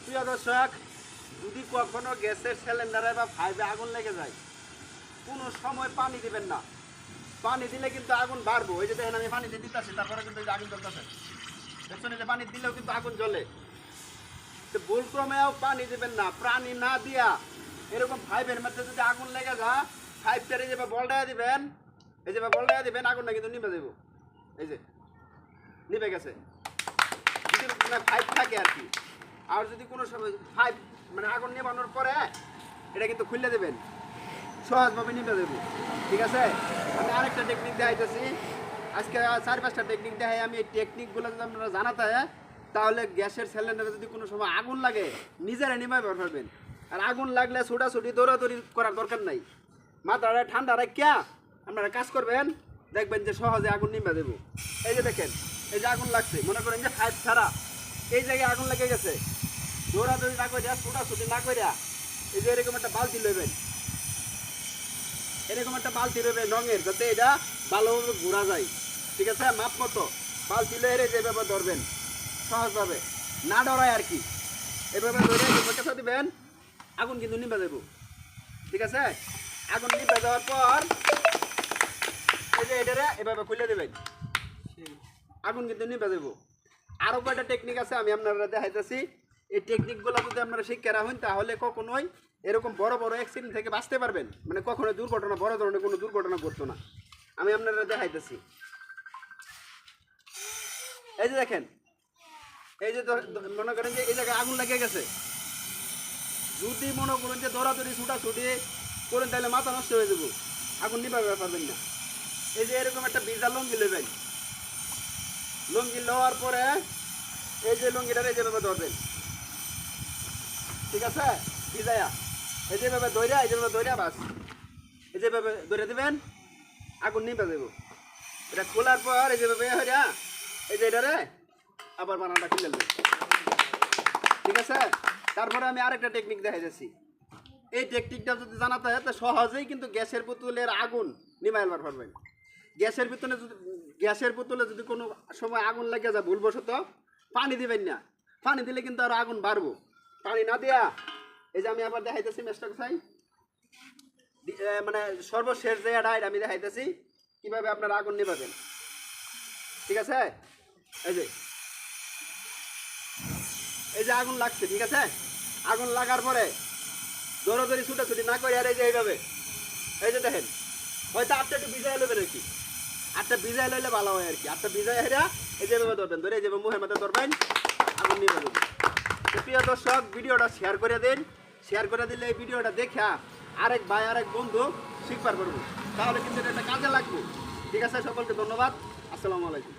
প্রিয় দর্শক, যদি কখনো গ্যাসের সিলিন্ডারে বা ফাইভে আগুন লেগে যায়, কোনো সময় পানি দিবেন না। পানি দিলে কিন্তু আগুন বাড়বো। ওই যে দেখেন আমি পানি দিয়ে দিতেছি, তারপরে কিন্তু আগুন জ্বলতেছে। দেখছেন, এই যে পানি দিলেও কিন্তু আগুন জ্বলে। তো ভুলক্রমেও পানি দিবেন না, পানি না দিয়া এরকম ফাইভের মধ্যে যদি আগুন লেগে যায়, ফাইভটারে যে বলটা দিবেন, এই যে বলটা দিবেন, আগুনটা কিন্তু নিভে দেবো। এই যে নিভে গেছে। যদি ফাইভ থাকে আর কি। আর যদি কোনো সময় ফাইভ মানে আগুন নেবানোর পরে এটা কিন্তু খুলে দেবেন, সহজভাবে নিভে দেবো। ঠিক আছে, আমি আরেকটা টেকনিক দেখাইতেছি আজকে। 4-5টা টেকনিক দেখাই আমি। এই টেকনিকগুলো যদি আপনারা জানাতে হয়, তাহলে গ্যাসের সিলিন্ডারে যদি কোনো সময় আগুন লাগে নিজেরা নিভাবে পারবেন। আর আগুন লাগলে ছোটাছুটি দৌড়াদৌড়ি করার দরকার নাই। মাথাটা ঠান্ডা রাখিয়া আপনারা কাজ করবেন, দেখবেন যে সহজে আগুন নিভে দেবো। এই যে দেখেন, এই যে আগুন লাগছে, মনে করেন যে ফাইভ ছাড়া এই জায়গায় আগুন লেগে গেছে। দৌড়াদৌড়ি না করিয়া, ছোটাছুটি না করিয়া, এই যে এরকম একটা বালতি লইবেন, এরকম একটা বালতি রয়েবে রঙের, যাতে এটা ভালোভাবে ঘোরা যায়। ঠিক আছে, মাপ মতো বালতি লয়ে যেভাবে ধরবেন সহজভাবে, না ডরায় আর কি। এভাবে ধরে কাছে দিবেন, আগুন কিন্তু নিভে দেব। ঠিক আছে, আগুন নিভে দেওয়ার পর এই যে এটারে এভাবে খুলে দেবেন, আগুন কিন্তু নিভে দেব। আরও কয়টা টেকনিক আছে, আমি আপনারা দেখাইতেছি। এই টেকনিকগুলো যদি আপনারা শিক্ষা রাখেন, তাহলে কখনোই এরকম বড় বড় অ্যাক্সিডেন্ট থেকে বাঁচতে পারবেন। মানে কখনোই দুর্ঘটনা, বড় ধরনের কোনো দুর্ঘটনা ঘটতো না। আমি আপনারা দেখাইতেছি। এই যে দেখেন, এই যে মনে করেন যে এই জায়গায় আগুন লেগে গেছে। যদি মনে করেন যে দৌড়াদৌড়ি ছুটাছুটি করেন, তাহলে মাথা নষ্ট হয়ে যাবো, আগুন নিভাবে পারবেন না। এই যে এরকম একটা ভিজা লুঙ্গি নেবেন, লুঙ্গি লওয়ার পরে এই যে লুঙ্গিটা যেভাবে ধরবেন। ঠিক আছে, ভিজাইয়া এই যেভাবে দইরা, এই যেভাবে দইরা, বাস এই যেভাবে দইরা দিবেন, আগুন নিভে দেবো। এটা খোলার পর এই যেভাবে হইয়া এই যে এটারে আবার বানানটা খুলে দেবেন। ঠিক আছে, তারপরে আমি আরেকটা টেকনিক দেখাই যাচ্ছি। এই টেকনিকটা যদি জানাতে হয়, তো সহজেই কিন্তু গ্যাসের বোতলের আগুন নিভাইবার পারবেন। গ্যাসের বোতলে যদি কোনো সময় আগুন লেগে যায় ভুলবশত, পানি দিবেন না। পানি দিলে কিন্তু আরো আগুন বাড়বো। পানি না দেয়া এই যে আমি আবার দেখাইতেছি মেস্টার সাই, মানে সর্বশেষ যে এটা আমি দেখাইতেছি কিভাবে আপনারা আগুন নিভাবেন। ঠিক আছে, এই যে আগুন লাগছে। ঠিক আছে, আগুন লাগার পরে দৌড়াদৌড়ি ছুটাছুটি না করে, আর এই যে এইভাবে এই যে দেখেন, হয়তো আটটা একটু ভিজাই লবেন আর কি। আটটা ভিজাই লইলে ভালো হয় আর কি। আটটা ভিজাই হেরা এই যেভাবে ধরবেন, ধরে এই যেভাবে মুখের মধ্যে ধরবেন, আগুন নিভে দেবেন। প্রিয় দর্শক, ভিডিওটা শেয়ার করে দিন। শেয়ার করে দিলে এই ভিডিওটা দেখা আরেক ভাই, আরেক বন্ধু শিখবার পারবো, তাহলে কিন্তু এটা কাজে লাগবে। ঠিক আছে, সকলকে ধন্যবাদ। আসসালামু আলাইকুম।